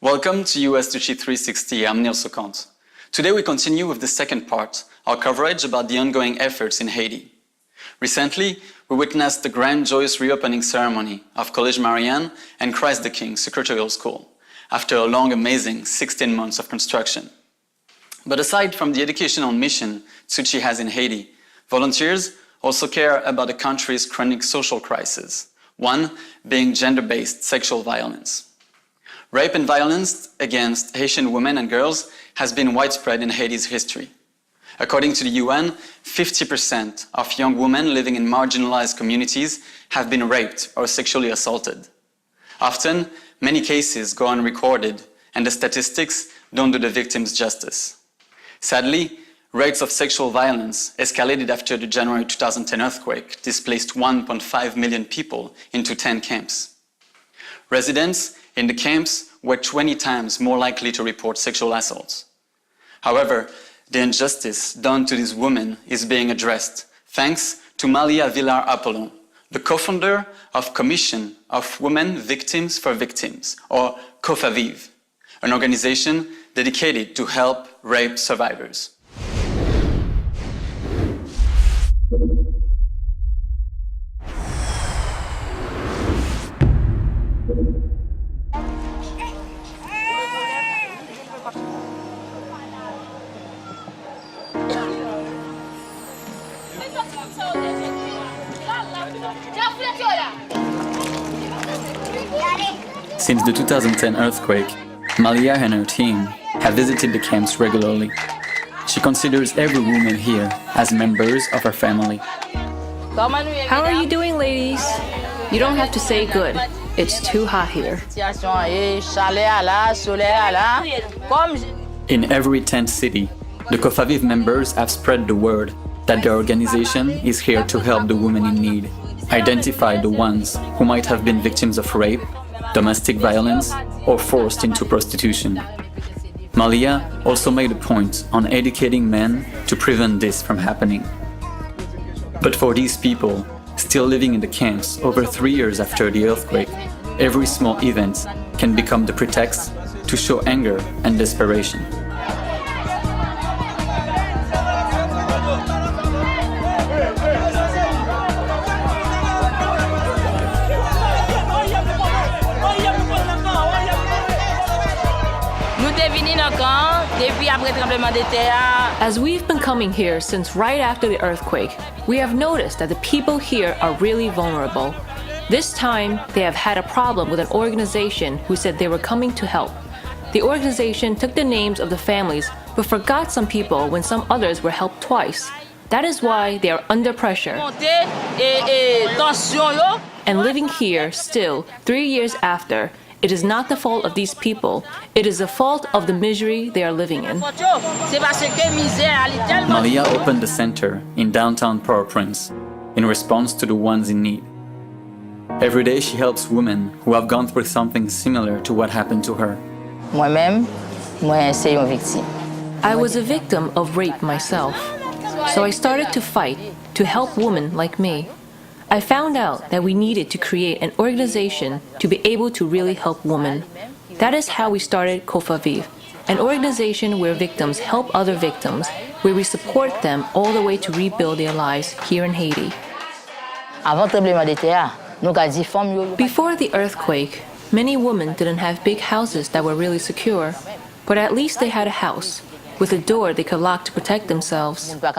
Welcome to USTC360. I'm Neil Sokant. Today we continue with the second part, our coverage about the ongoing efforts in Haiti. Recently, we witnessed the grand joyous reopening ceremony of College Marianne and Christ the King Secretarial School, after a long, amazing 16 months of construction. But aside from the educational mission Tsuchi has in Haiti, volunteers also care about the country's chronic social crisis, one being gender-based sexual violence. Rape and violence against Haitian women and girls has been widespread in Haiti's history. According to the UN, 50% of young women living in marginalized communities have been raped or sexually assaulted. Often, many cases go unrecorded, and the statistics don't do the victims justice. Sadly, rates of sexual violence escalated after the January 2010 earthquake displaced 1.5 million people into 10 camps. Residents in the camps were 20 times more likely to report sexual assaults. However, the injustice done to these women is being addressed thanks to Malya Apollon, the co-founder of Commission of Women Victims for Victims, or Kofaviv, an organization dedicated to help rape survivors. Since the 2010 earthquake, Malya and her team have visited the camps regularly. She considers every woman here as members of her family. How are you doing, ladies? You don't have to say good. It's too hot here. In every tent city, the Kofaviv members have spread the word that their organization is here to help the women in need, identify the ones who might have been victims of rape, domestic violence, or forced into prostitution. Malya also made a point on educating men to prevent this from happening. But for these people, still living in the camps over 3 years after the earthquake, every small event can become the pretext to show anger and desperation. As we've been coming here since right after the earthquake, we have noticed that the people here are really vulnerable. This time, they have had a problem with an organization who said they were coming to help. The organization took the names of the families but forgot some people when some others were helped twice. That is why they are under pressure. And living here still, 3 years after, it is not the fault of these people. It is the fault of the misery they are living in. Malya opened a center in downtown Port-au-Prince in response to the ones in need. Every day she helps women who have gone through something similar to what happened to her. I was a victim of rape myself, so I started to fight to help women like me. I found out that we needed to create an organization to be able to really help women. That is how we started Kofaviv, an organization where victims help other victims, where we support them all the way to rebuild their lives here in Haiti. Before the earthquake, many women didn't have big houses that were really secure, but at least they had a house with a door they could lock to protect themselves. But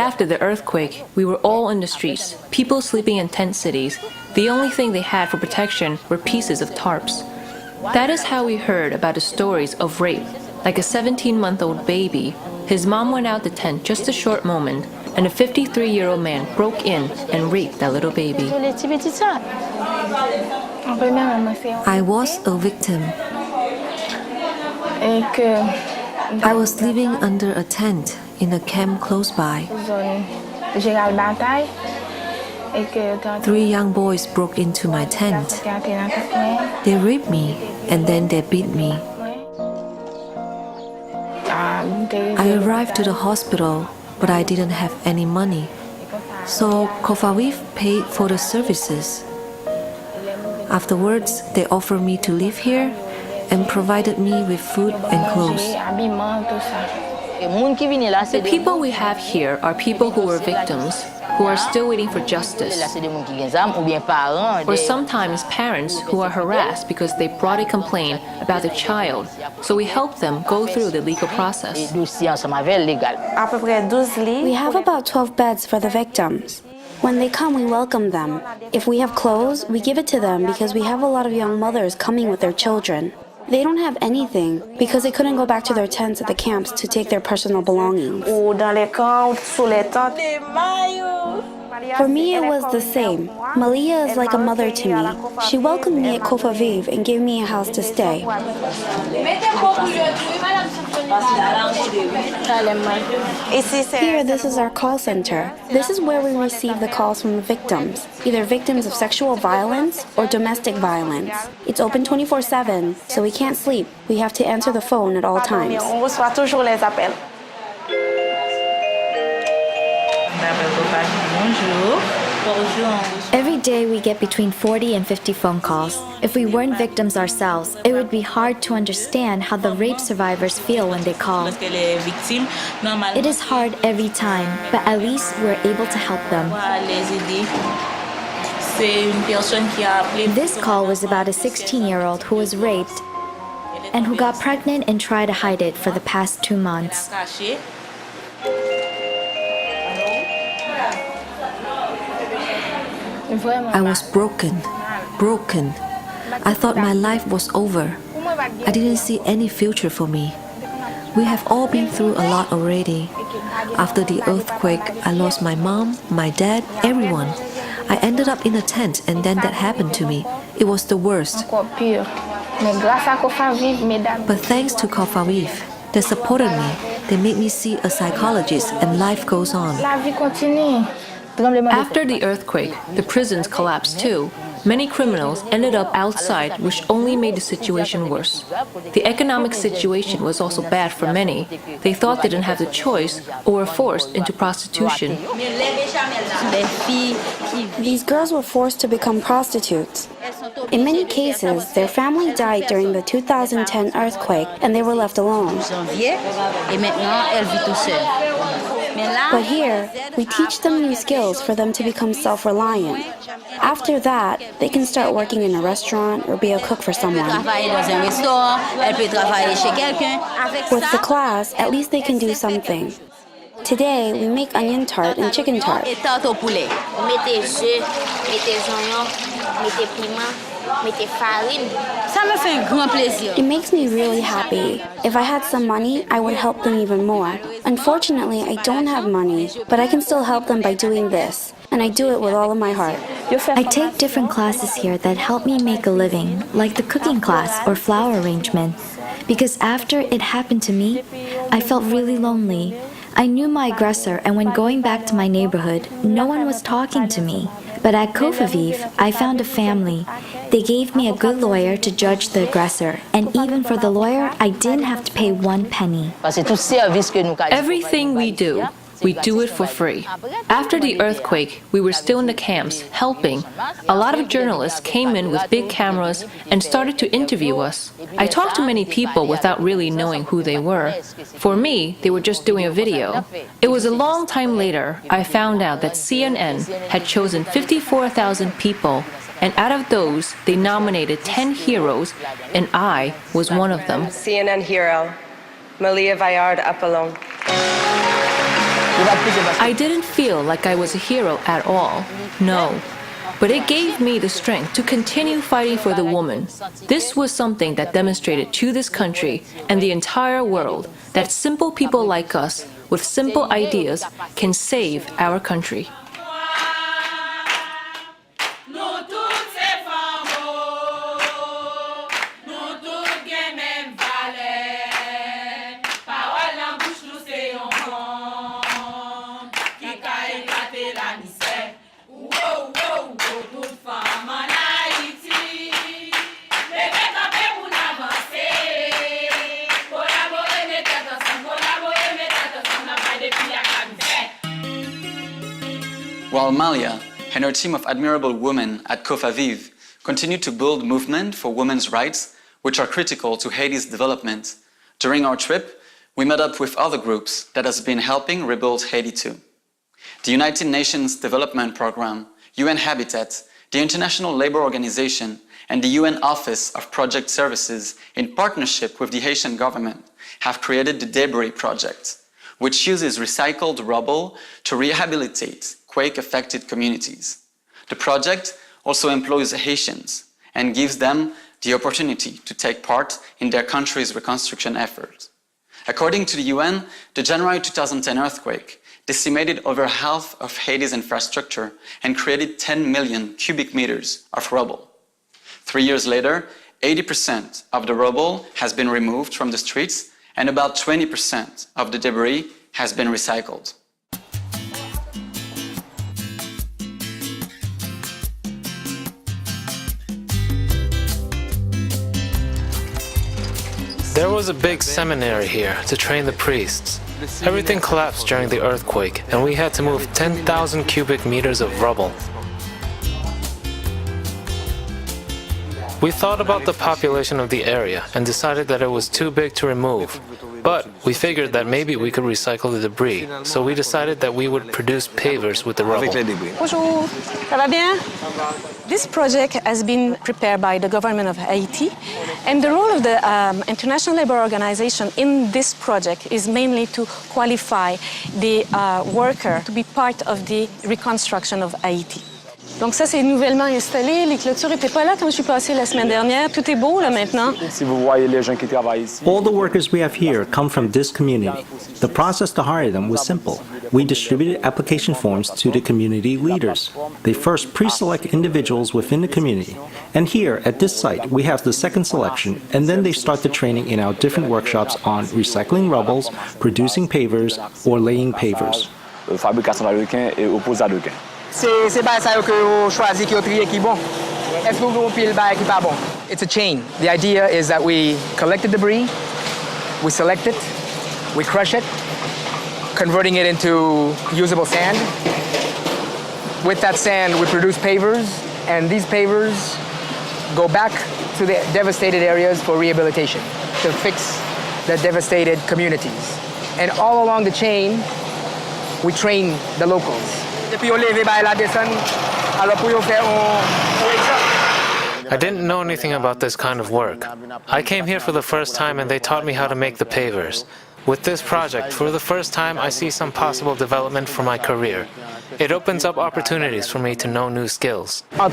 after the earthquake, we were all in the streets, people sleeping in tent cities. The only thing they had for protection were pieces of tarps. That is how we heard about the stories of rape, like a 17-month-old baby. His mom went out the tent just a short moment, and a 53-year-old man broke in and raped that little baby. I was a victim. I was living under a tent in a camp close by. 3 young boys broke into my tent. They raped me and then they beat me. I arrived to the hospital, but I didn't have any money. So Kofaviv paid for the services. Afterwards, they offered me to live here and provided me with food and clothes. The people we have here are people who were victims, who are still waiting for justice, or sometimes parents who are harassed because they brought a complaint about their child, so we help them go through the legal process. We have about 12 beds for the victims. When they come, we welcome them. If we have clothes, we give it to them because we have a lot of young mothers coming with their children. They don't have anything because they couldn't go back to their tents at the camps to take their personal belongings. For me, it was the same. Malya is like a mother to me. She welcomed me at Kofaviv and gave me a house to stay. Here, this is our call center. This is where we receive the calls from the victims, either victims of sexual violence or domestic violence. It's open 24/7, so we can't sleep. We have to answer the phone at all times. Every day we get between 40 and 50 phone calls. If we weren't victims ourselves, it would be hard to understand how the rape survivors feel when they call. It is hard every time, but at least we're able to help them. This call was about a 16-year-old who was raped and who got pregnant and tried to hide it for the past 2 months. I was broken. I thought my life was over. I didn't see any future for me. We have all been through a lot already. After the earthquake, I lost my mom, my dad, everyone. I ended up in a tent and then that happened to me. It was the worst. But thanks to Kofaviv, they supported me. They made me see a psychologist and life goes on. After the earthquake, the prisons collapsed too. Many criminals ended up outside, which only made the situation worse. The economic situation was also bad for many. They thought they didn't have the choice or were forced into prostitution. These girls were forced to become prostitutes. In many cases, their family died during the 2010 earthquake and they were left alone. But here, we teach them new skills for them to become self-reliant. After that, they can start working in a restaurant or be a cook for someone. With the class, at least they can do something. Today, we make onion tart and chicken tart. It makes me really happy. If I had some money, I would help them even more. Unfortunately, I don't have money, but I can still help them by doing this. And I do it with all of my heart. I take different classes here that help me make a living, like the cooking class or flower arrangement. Because after it happened to me, I felt really lonely. I knew my aggressor, and when going back to my neighborhood, no one was talking to me. But at Kofaviv, I found a family. They gave me a good lawyer to judge the aggressor, and even for the lawyer, I didn't have to pay 1 penny. Everything we do it for free. After the earthquake, we were still in the camps, helping. A lot of journalists came in with big cameras and started to interview us. I talked to many people without really knowing who they were. For me, they were just doing a video. It was a long time later, I found out that CNN had chosen 54,000 people, and out of those, they nominated 10 heroes, and I was one of them. CNN hero, Malya up alone. I didn't feel like I was a hero at all, no. But it gave me the strength to continue fighting for the woman. This was something that demonstrated to this country and the entire world that simple people like us with simple ideas can save our country. While Malya and her team of admirable women at Kofaviv continue to build movement for women's rights, which are critical to Haiti's development. During our trip, we met up with other groups that has been helping rebuild Haiti too. The United Nations Development Programme, UN Habitat, the International Labour Organization, and the UN Office of Project Services, in partnership with the Haitian Government, have created the Debris Project, which uses recycled rubble to rehabilitate quake-affected communities. The project also employs Haitians and gives them the opportunity to take part in their country's reconstruction effort. According to the UN, the January 2010 earthquake decimated over half of Haiti's infrastructure and created 10 million cubic meters of rubble. 3 years later, 80% of the rubble has been removed from the streets and about 20% of the debris has been recycled. There was a big seminary here to train the priests. Everything collapsed during the earthquake, and we had to move 10,000 cubic meters of rubble. We thought about the population of the area and decided that it was too big to remove. But we figured that maybe we could recycle the debris, so we decided that we would produce pavers with the rubble. Bonjour, ça va bien? This project has been prepared by the government of Haiti, and the role of the International Labour Organization in this project is mainly to qualify the worker to be part of the reconstruction of Haiti. Donc ça, c'est nouvellement installé. Les clôtures n'étaient pas là quand je suis passée la semaine dernière. Tout est beau là maintenant. All the workers we have here come from this community. The process to hire them was simple. We distributed application forms to the community leaders. They first pre-select individuals within the community. And here, at this site, we have the second selection, and then they start the training in our different workshops on recycling rubbles, producing pavers, or laying pavers. Fabrication d'adoquin et opposé d'adoquin. C'est pas ça que vous choisissez qui trier qui bon. Est-ce que vous pile ba qui pas bon? It's a chain. The idea is that we collect the debris, we select it, we crush it, converting it into usable sand. With that sand, we produce pavers, and these pavers go back to the devastated areas for rehabilitation, to fix the devastated communities. And all along the chain, we train the locals. I didn't know anything about this kind of work. I came here for the first time and they taught me how to make the pavers. With this project, for the first time, I see some possible development for my career. It opens up opportunities for me to know new skills. I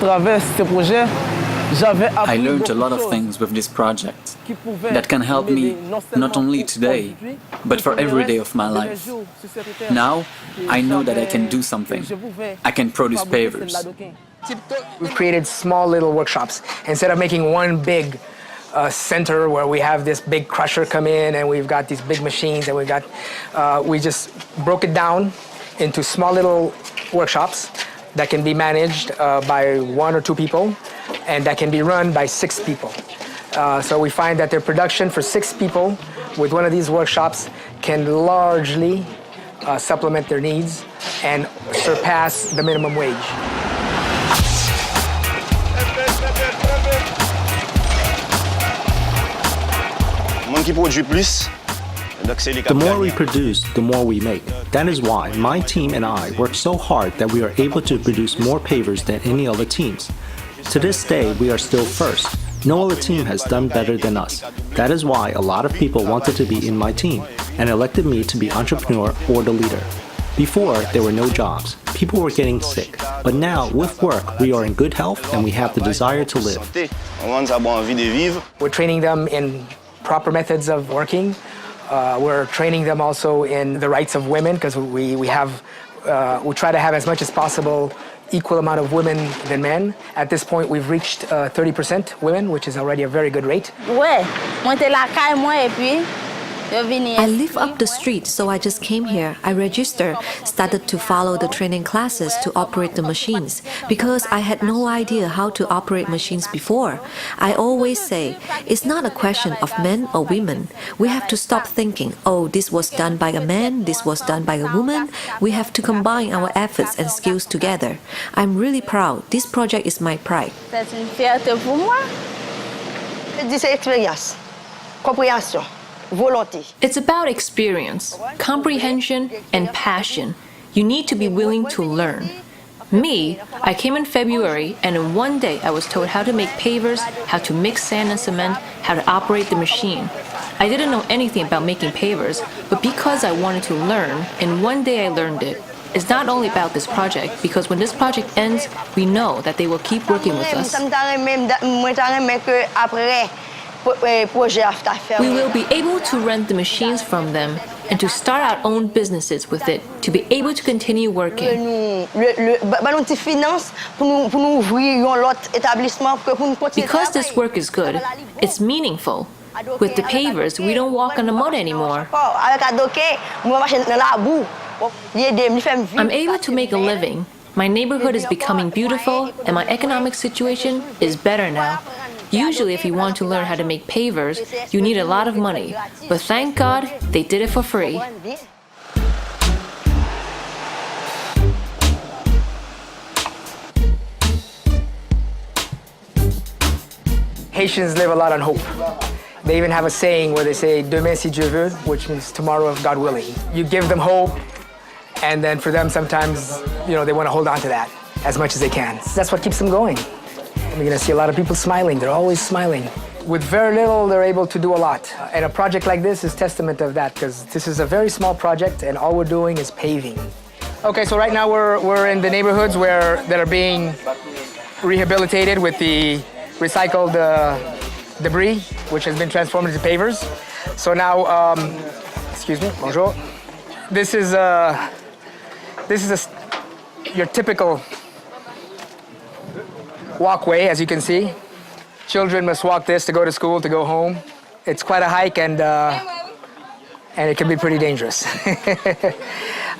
learned a lot of things with this project that can help me not only today, but for every day of my life. Now, I know that I can do something. I can produce pavers. We've created small little workshops. Instead of making one big center where we have this big crusher come in and we've got these big machines and we just broke it down into small little workshops that can be managed by 1 or 2 people and that can be run by 6 people. So we find that their production for 6 people with one of these workshops can largely supplement their needs and surpass the minimum wage. The more we produce, the more we make. That is why my team and I work so hard that we are able to produce more pavers than any other teams. To this day, we are still first. No other team has done better than us. That is why a lot of people wanted to be in my team and elected me to be entrepreneur or the leader. Before, there were no jobs. People were getting sick. But now, with work, we are in good health and we have the desire to live. We're training them in proper methods of working. We're training them also in the rights of women because we try to have as much as possible equal amount of women than men. At this point, we've reached 30% women, which is already a very good rate. Ouais, moi t'es la caille moi et puis I live up the street, so I just came here. I registered, started to follow the training classes to operate the machines, because I had no idea how to operate machines before. I always say, it's not a question of men or women. We have to stop thinking, oh, this was done by a man, this was done by a woman. We have to combine our efforts and skills together. I'm really proud. This project is my pride. C'est une fierté pour moi. C'est expérience, compréhension. It's about experience, comprehension, and passion. You need to be willing to learn. Me, I came in February, and in one day I was told how to make pavers, how to mix sand and cement, how to operate the machine. I didn't know anything about making pavers, but because I wanted to learn, in one day I learned it. It's not only about this project, because when this project ends, we know that they will keep working with us. We will be able to rent the machines from them and to start our own businesses with it, to be able to continue working. Because this work is good, it's meaningful. With the pavers, we don't walk on the mud anymore. I'm able to make a living. My neighborhood is becoming beautiful, and my economic situation is better now. Usually, if you want to learn how to make pavers, you need a lot of money. But thank God, they did it for free. Haitians live a lot on hope. They even have a saying where they say, Demain si Dieu veut, which means tomorrow if God willing. You give them hope, and then for them sometimes, they want to hold on to that as much as they can. That's what keeps them going. You're going to see a lot of people smiling. They're always smiling. With very little, they're able to do a lot. And a project like this is testament of that, because this is a very small project, and all we're doing is paving. Okay, so right now we're in the neighborhoods that are being rehabilitated with the recycled debris, which has been transformed into pavers. So now, excuse me, bonjour. This is your typical walkway, as you can see. Children must walk this to go to school, to go home. It's quite a hike, and it can be pretty dangerous.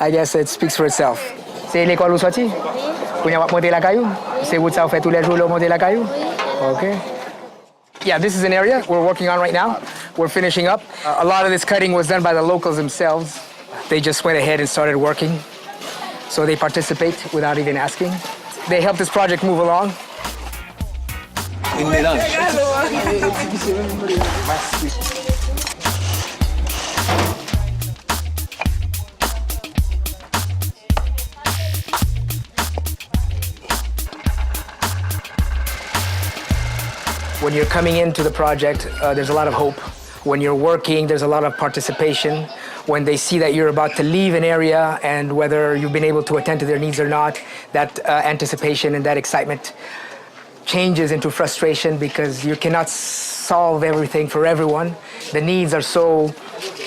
I guess it speaks for itself. C'est l'école où sorti? Vous n'avez pas monté la caillou? C'est où ça fait tous les jours le monter la caillou? Okay. Yeah, this is an area we're working on right now. We're finishing up. A lot of this cutting was done by the locals themselves. They just went ahead and started working. So they participate without even asking. They help this project move along. When you're coming into the project, there's a lot of hope. When you're working, there's a lot of participation. When they see that you're about to leave an area and whether you've been able to attend to their needs or not, that anticipation and that excitement changes into frustration because you cannot solve everything for everyone. The needs are so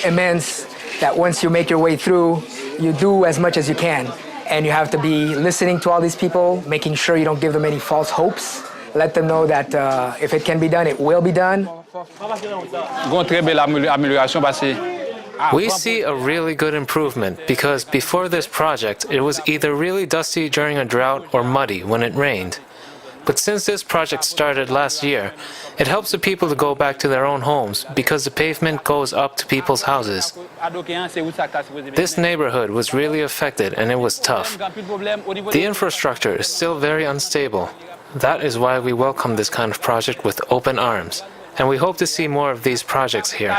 immense that once you make your way through, you do as much as you can. And you have to be listening to all these people, making sure you don't give them any false hopes. Let them know that if it can be done, it will be done. We see a really good improvement because before this project, it was either really dusty during a drought or muddy when it rained. But since this project started last year, it helps the people to go back to their own homes because the pavement goes up to people's houses. This neighborhood was really affected and it was tough. The infrastructure is still very unstable. That is why we welcome this kind of project with open arms. And we hope to see more of these projects here.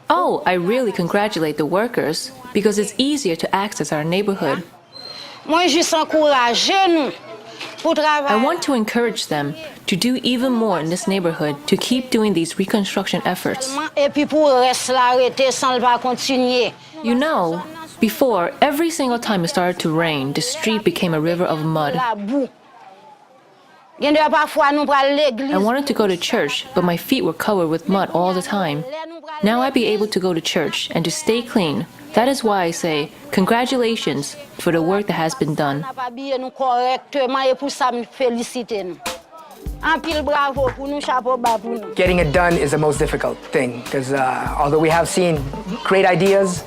Oh, I really congratulate the workers because it's easier to access our neighborhood. I want to encourage them to do even more in this neighborhood to keep doing these reconstruction efforts. You know, before, every single time it started to rain, the street became a river of mud. I wanted to go to church, but my feet were covered with mud all the time. Now I'd be able to go to church and to stay clean. That is why I say, congratulations for the work that has been done. Getting it done is the most difficult thing because although we have seen great ideas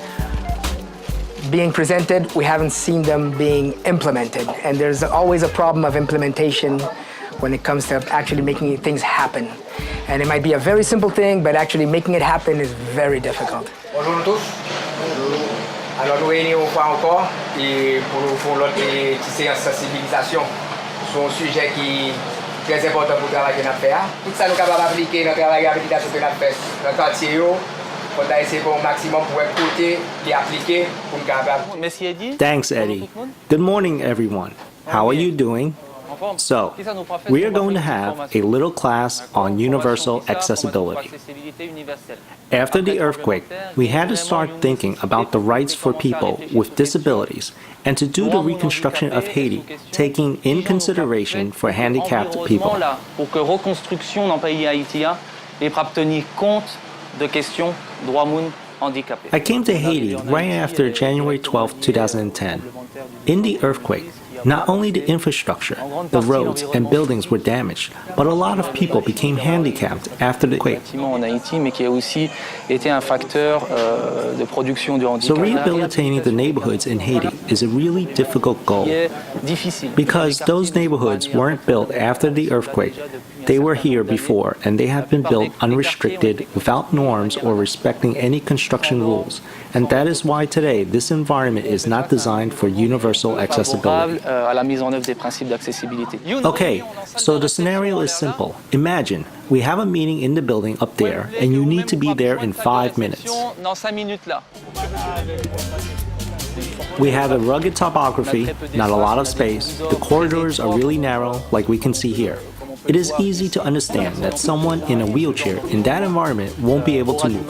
being presented, we haven't seen them being implemented. And there's always a problem of implementation when it comes to actually making things happen. And it might be a very simple thing, but actually making it happen is very difficult. Bonjour à tous. Alors nous réunissons une fois encore et pour faire l'autre séance de sensibilisation sur un sujet qui est très important pour le travail que nous faisons. Tout ça nous sommes capables d'appliquer dans le travail d'habilitation que nous faisons dans le quartier. Il faut essayer pour un maximum pour écouter et appliquer pour nous capables. Thanks, Eddie. Good morning, everyone. How are you doing? So, we are going to have a little class on universal accessibility. After the earthquake, we had to start thinking about the rights for people with disabilities and to do the reconstruction of Haiti, taking in consideration for handicapped people. Pour que reconstruction dans le pays Haïti et pour tenir compte de questions droits moun handicapés. I came to Haiti right after January 12, 2010. In the earthquake, not only the infrastructure, the roads and buildings were damaged, but a lot of people became handicapped after the quake. So rehabilitating the neighborhoods in Haiti is a really difficult goal because those neighborhoods weren't built after the earthquake. They were here before, and they have been built unrestricted, without norms or respecting any construction rules. And that is why today this environment is not designed for universal accessibility. Okay, so the scenario is simple. Imagine we have a meeting in the building up there, and you need to be there in 5 minutes. We have a rugged topography, not a lot of space. The corridors are really narrow, like we can see here. It is easy to understand that someone in a wheelchair in that environment won't be able to move.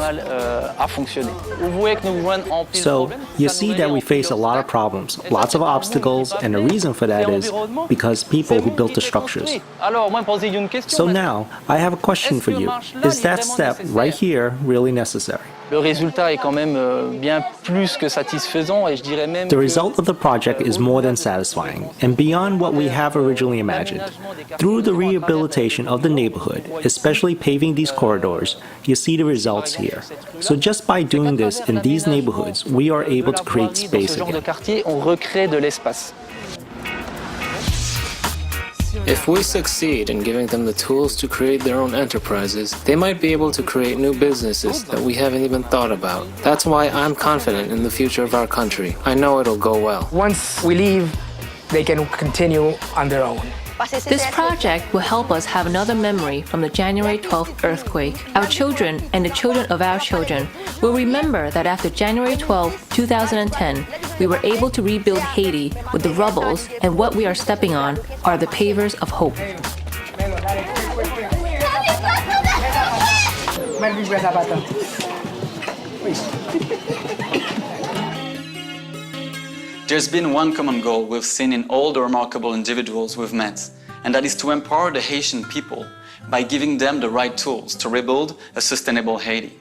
So, you see that we face a lot of problems, lots of obstacles, and the reason for that is because people who built the structures. So now, I have a question for you. Is that step right here really necessary? Le résultat est quand même bien plus que satisfaisant et je dirais même. The result of the project is more than satisfying and beyond what we have originally imagined. Through the rehabilitation of the neighborhood, especially paving these corridors, you see the results here. So just by doing this in these neighborhoods, we are able to create space again. If we succeed in giving them the tools to create their own enterprises, they might be able to create new businesses that we haven't even thought about. That's why I'm confident in the future of our country. I know it'll go well. Once we leave, they can continue on their own. This project will help us have another memory from the January 12th earthquake. Our children and the children of our children will remember that after January 12, 2010, we were able to rebuild Haiti with the rubbles, and what we are stepping on are the pavers of hope. There's been one common goal we've seen in all the remarkable individuals we've met, and that is to empower the Haitian people by giving them the right tools to rebuild a sustainable Haiti.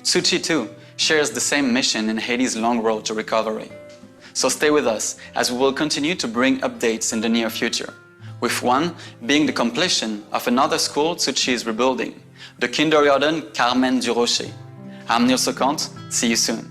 Tsuchi too shares the same mission in Haiti's long road to recovery. So stay with us as we will continue to bring updates in the near future, with one being the completion of another school Tsuchi is rebuilding, the kindergarten Carmen du Rocher. I'm Nils Ocante. See you soon.